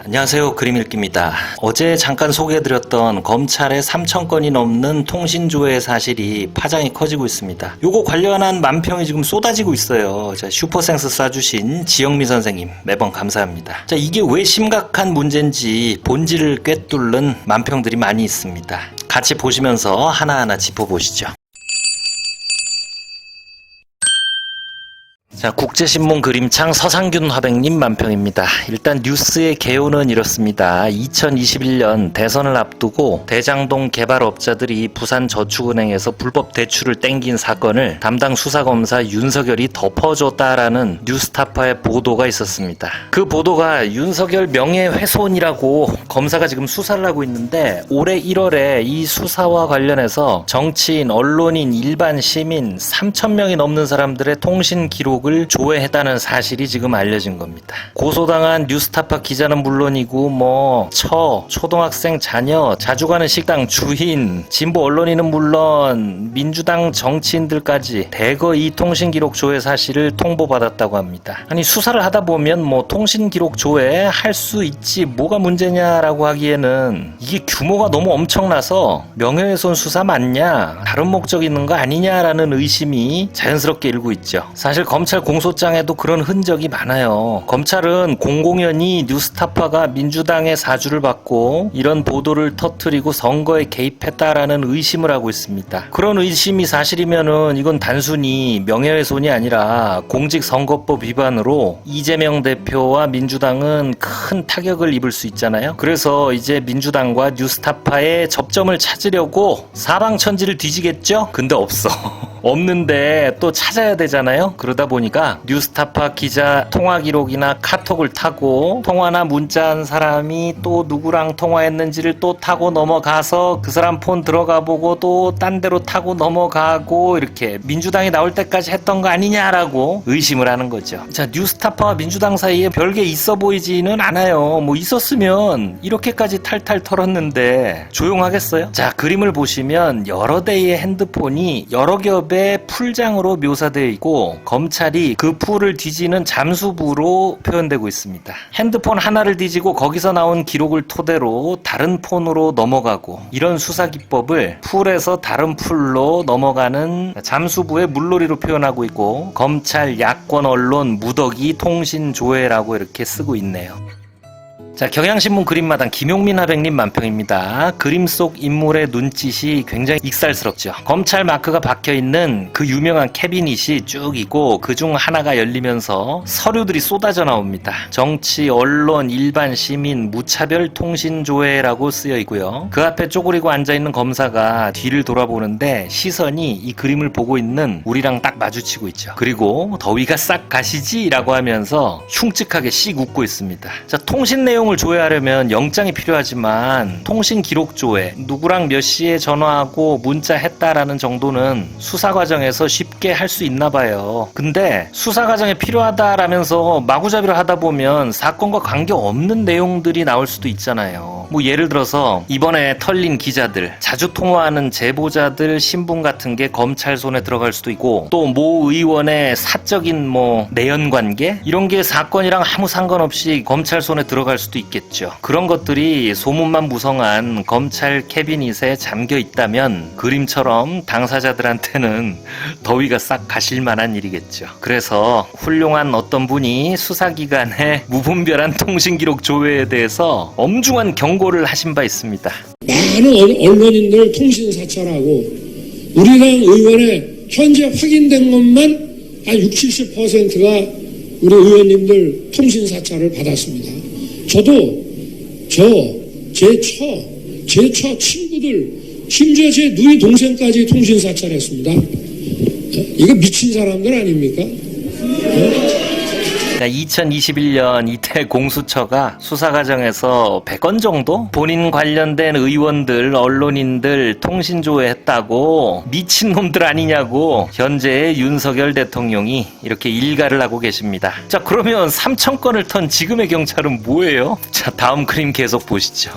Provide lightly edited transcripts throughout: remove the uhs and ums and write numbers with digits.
안녕하세요. 그림읽기입니다. 어제 잠깐 소개해드렸던 검찰의 3,000건이 넘는 통신조회 사실이 파장이 커지고 있습니다. 요거 관련한 만평이 지금 쏟아지고 있어요. 자, 슈퍼센스 쏴주신 지영미 선생님 매번 감사합니다. 자, 이게 왜 심각한 문제인지 본질을 꿰뚫는 만평들이 많이 있습니다. 같이 보시면서 하나하나 짚어보시죠. 자, 국제신문 그림창 서상균 화백님 만평입니다. 일단 뉴스의 개요는 이렇습니다. 2021년 대선을 앞두고 대장동 개발업자들이 부산저축은행에서 불법 대출을 땡긴 사건을 담당 수사검사 윤석열이 덮어줬다라는 뉴스타파의 보도가 있었습니다. 그 보도가 윤석열 명예훼손이라고 검사가 지금 수사를 하고 있는데, 올해 1월에 이 수사와 관련해서 정치인, 언론인, 일반 시민 3,000명이 넘는 사람들의 통신 기록을 조회했다는 사실이 지금 알려진 겁니다. 고소당한 뉴스타파 기자는 물론이고 초등학생 자녀, 자주 가는 식당 주인, 진보 언론인은 물론 민주당 정치인들까지 대거 이 통신기록 조회 사실을 통보받았다고 합니다. 아니, 수사를 하다 보면 통신기록 조회 할 수 있지 뭐가 문제냐라고 하기에는 이게 규모가 너무 엄청나서 명예훼손 수사 맞냐, 다른 목적 있는 거 아니냐라는 의심이 자연스럽게 일고 있죠. 사실 검찰 공소장에도 그런 흔적이 많아요. 검찰은 공공연히 뉴스타파가 민주당의 사주를 받고 이런 보도를 터뜨리고 선거에 개입했다라는 의심을 하고 있습니다. 그런 의심이 사실이면은 이건 단순히 명예훼손이 아니라 공직선거법 위반으로 이재명 대표와 민주당은 큰 타격을 입을 수 있잖아요. 그래서 이제 민주당과 뉴스타파의 접점을 찾으려고 사방천지를 뒤지겠죠? 근데 없어. 없는데 또 찾아야 되잖아요. 그러다 보니까 뉴스타파 기자 통화 기록이나 카톡을 타고, 통화나 문자한 사람이 또 누구랑 통화했는지를 또 타고 넘어가서 그 사람 폰 들어가 보고 또 딴 데로 타고 넘어가고, 이렇게 민주당이 나올 때까지 했던 거 아니냐라고 의심을 하는 거죠. 자, 뉴스타파와 민주당 사이에 별게 있어 보이지는 않아요. 있었으면 이렇게까지 탈탈 털었는데 조용하겠어요? 자, 그림을 보시면 여러 대의 핸드폰이 여러 겹의 풀장으로 묘사되어 있고, 검찰이 그 풀을 뒤지는 잠수부로 표현되고 있습니다. 핸드폰 하나를 뒤지고 거기서 나온 기록을 토대로 다른 폰으로 넘어가고, 이런 수사 기법을 풀에서 다른 풀로 넘어가는 잠수부의 물놀이로 표현하고 있고, 검찰, 야권, 언론, 무더기, 통신, 조회라고 이렇게 쓰고 있네요. 자, 경향신문 그림마당 김용민 화백님 만평입니다. 그림 속 인물의 눈짓이 굉장히 익살스럽죠. 검찰 마크가 박혀있는 그 유명한 캐비닛이 쭉 있고, 그중 하나가 열리면서 서류들이 쏟아져 나옵니다. 정치, 언론, 일반 시민, 무차별 통신조회라고 쓰여 있고요. 그 앞에 쪼그리고 앉아있는 검사가 뒤를 돌아보는데 시선이 이 그림을 보고 있는 우리랑 딱 마주치고 있죠. 그리고 더위가 싹 가시지? 라고 하면서 흉측하게 씩 웃고 있습니다. 자, 통신 내용 을 조회하려면 영장이 필요하지만 통신 기록 조회, 누구랑 몇 시에 전화하고 문자했다라는 정도는 수사 과정에서 쉽게 할 수 있나 봐요. 근데 수사 과정에 필요하다라면서 마구잡이로 하다 보면 사건과 관계없는 내용들이 나올 수도 있잖아요. 예를 들어서 이번에 털린 기자들, 자주 통화하는 제보자들 신분 같은 게 검찰 손에 들어갈 수도 있고, 또 모 의원의 사적인 내연관계, 이런 게 사건이랑 아무 상관없이 검찰 손에 들어갈 수도 있겠죠. 그런 것들이 소문만 무성한 검찰 캐비닛에 잠겨 있다면 그림처럼 당사자들한테는 더위가 싹 가실 만한 일이겠죠. 그래서 훌륭한 어떤 분이 수사기관의 무분별한 통신기록 조회에 대해서 엄중한 경고를 하신 바 있습니다. 많은 언론인들 통신 사찰하고 우리당 의원의 현재 확인된 것만 한 60~70%가 우리 의원님들 통신 사찰을 받았습니다. 저도 제 처 친구들, 심지어 제 누이 동생까지 통신 사찰했습니다. 이거 미친 사람들 아닙니까? 2021년 이때 공수처가 수사 과정에서 100건 정도 본인 관련된 의원들, 언론인들 통신조회했다고, 미친놈들 아니냐고 현재의 윤석열 대통령이 이렇게 일갈을 하고 계십니다. 자, 그러면 3,000건을 턴 지금의 경찰은 뭐예요? 자, 다음 그림 계속 보시죠.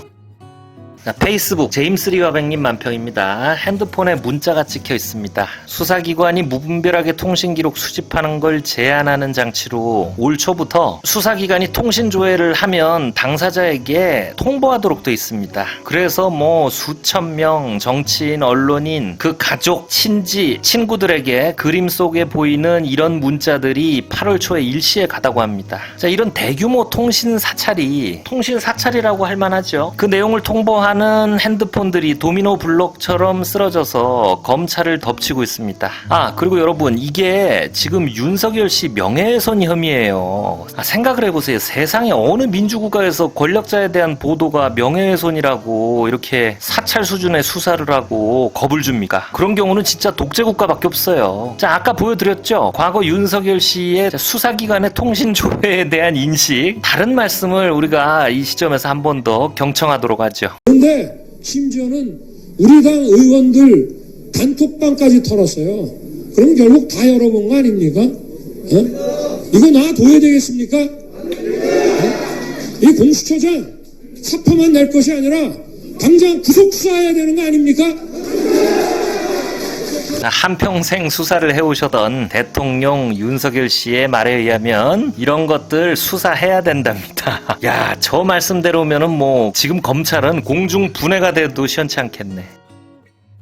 자, 페이스북 제임스 리와백님 만평입니다. 핸드폰에 문자가 찍혀 있습니다. 수사기관이 무분별하게 통신기록 수집하는 걸 제한하는 장치로 올 초부터 수사기관이 통신조회를 하면 당사자에게 통보하도록 돼 있습니다. 그래서 뭐 수천 명 정치인, 언론인, 그 가족, 친지, 친구들에게 그림 속에 보이는 이런 문자들이 8월 초에 일시에 가다고 합니다. 자, 이런 대규모 통신 사찰이라고 할 만하죠. 그 내용을 통보하는 핸드폰들이 도미노 블록처럼 쓰러져서 검찰을 덮치고 있습니다. 그리고 여러분, 이게 지금 윤석열 씨 명예훼손 혐의예요. 생각을 해보세요. 세상에 어느 민주국가에서 권력자에 대한 보도가 명예훼손이라고 이렇게 사찰 수준의 수사를 하고 겁을 줍니까? 그런 경우는 진짜 독재국가밖에 없어요. 자, 아까 보여드렸죠? 과거 윤석열 씨의 수사기관의 통신조회에 대한 인식, 다른 말씀을 우리가 이 시점에서 한 번 더 경청하도록 하죠. 그런데 심지어는 우리 당 의원들 단톡방까지 털었어요. 그럼 결국 다 열어본 거 아닙니까? 이거 놔둬야 되겠습니까? 이 공수처장 사표만 낼 것이 아니라 당장 구속 수사해야 되는 거 아닙니까? 한평생 수사를 해오셨던 대통령 윤석열 씨의 말에 의하면 이런 것들 수사해야 된답니다. 야, 저 말씀대로면은 뭐 지금 검찰은 공중 분해가 돼도 시원치 않겠네.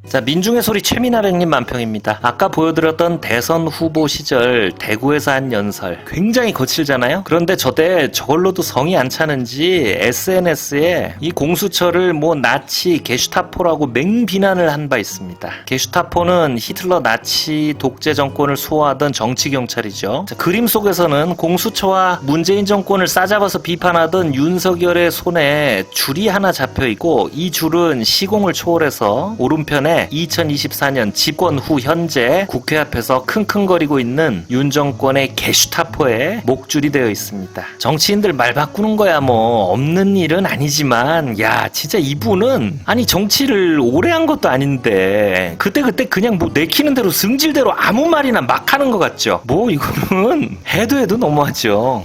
자, 민중의 소리 최민아백님 만평입니다. 아까 보여드렸던 대선 후보 시절 대구에서 한 연설 굉장히 거칠잖아요. 그런데 저때 저걸로도 성이 안 차는지 SNS에 이 공수처를 뭐 나치 게슈타포라고 맹비난을 한 바 있습니다. 게슈타포는 히틀러 나치 독재 정권을 수호하던 정치 경찰이죠. 자, 그림 속에서는 공수처와 문재인 정권을 싸잡아서 비판하던 윤석열의 손에 줄이 하나 잡혀 있고, 이 줄은 시공을 초월해서 오른편에 2024년 집권 후 현재 국회 앞에서 킁킁거리고 있는 윤 정권의 게슈타포에 목줄이 되어 있습니다. 정치인들 말 바꾸는 거야 뭐 없는 일은 아니지만, 야, 진짜 이분은 아니 정치를 오래 한 것도 아닌데 그때 그냥 뭐 내키는 대로 승질대로 아무 말이나 막 하는 것 같죠. 뭐 이거는 해도 너무하죠.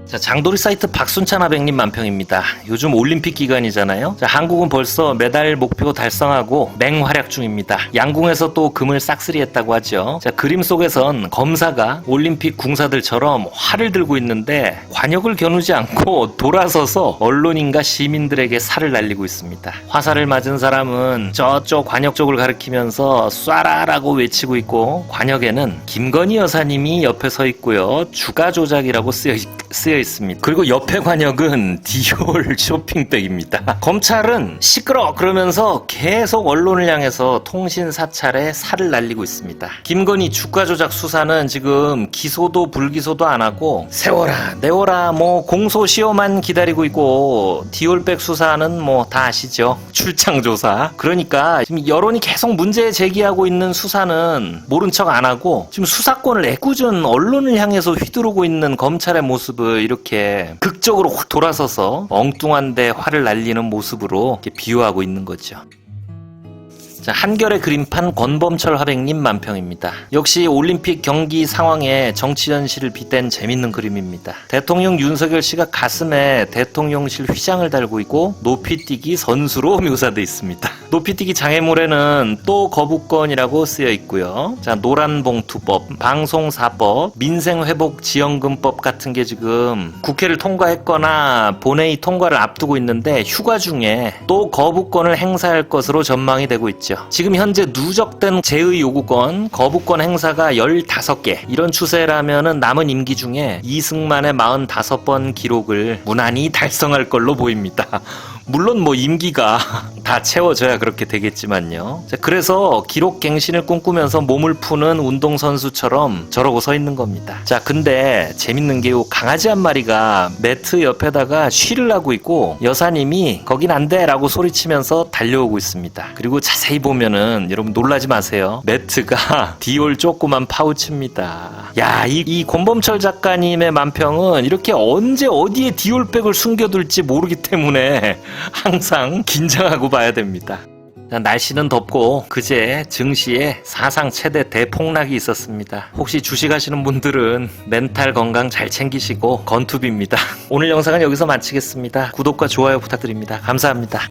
자, 장도리 사이트 박순찬 아백님 만평입니다. 요즘 올림픽 기간이잖아요. 자, 한국은 벌써 메달 목표 달성하고 맹활약 중입니다. 양궁에서 또 금을 싹쓸이했다고 하죠. 자, 그림 속에선 검사가 올림픽 궁사들처럼 활을 들고 있는데 관역을 겨누지 않고 돌아서서 언론인과 시민들에게 살을 날리고 있습니다. 화살을 맞은 사람은 저쪽 관역 쪽을 가리키면서 쏴라라고 외치고 있고, 관역에는 김건희 여사님이 옆에 서 있고요. 주가 조작이라고 쓰여 있습니다. 그리고 옆에 관역은 디올 쇼핑백입니다. 검찰은 시끄러 그러면서 계속 언론을 향해서 통신 사찰에 살을 날리고 있습니다. 김건희 주가 조작 수사는 지금 기소도 불기소도 안 하고 세워라 내워라 뭐 공소시효만 기다리고 있고, 디올백 수사는 뭐 다 아시죠? 출장 조사. 그러니까 지금 여론이 계속 문제 제기하고 있는 수사는 모른 척 안 하고, 지금 수사권을 애꿎은 언론을 향해서 휘두르고 있는 검찰의 모습을 이렇게 극적으로 확 돌아서서 엉뚱한데 화를 날리는 모습으로 이렇게 비유하고 있는 거죠. 자, 한결의 그림판 권범철 화백님 만평입니다. 역시 올림픽 경기 상황에 정치 현실을 빗댄 재밌는 그림입니다. 대통령 윤석열 씨가 가슴에 대통령실 휘장을 달고 있고 높이뛰기 선수로 묘사되어 있습니다. 높이뛰기 장애물에는 또 거부권이라고 쓰여 있고요. 자, 노란봉투법, 방송사법, 민생회복지원금법 같은 게 지금 국회를 통과했거나 본회의 통과를 앞두고 있는데 휴가 중에 또 거부권을 행사할 것으로 전망이 되고 있죠. 지금 현재 누적된 제의 요구권, 거부권 행사가 15개. 이런 추세라면은 남은 임기 중에 이승만의 45번 기록을 무난히 달성할 걸로 보입니다. 물론 뭐 임기가 다 채워져야 그렇게 되겠지만요. 자, 그래서 기록 갱신을 꿈꾸면서 몸을 푸는 운동선수처럼 저러고 서 있는 겁니다. 자, 근데 재밌는 게 요 강아지 한 마리가 매트 옆에다가 쉬를 하고 있고, 여사님이 거긴 안 돼 라고 소리치면서 달려오고 있습니다. 그리고 자세히 보면은 여러분 놀라지 마세요. 매트가 디올 조그만 파우치입니다. 야, 이 권범철 작가님의 만평은 이렇게 언제 어디에 디올백을 숨겨둘지 모르기 때문에 항상 긴장하고 봐야 됩니다. 날씨는 덥고 그제 증시에 사상 최대 대폭락이 있었습니다. 혹시 주식하시는 분들은 멘탈 건강 잘 챙기시고 건투비입니다. 오늘 영상은 여기서 마치겠습니다. 구독과 좋아요 부탁드립니다. 감사합니다.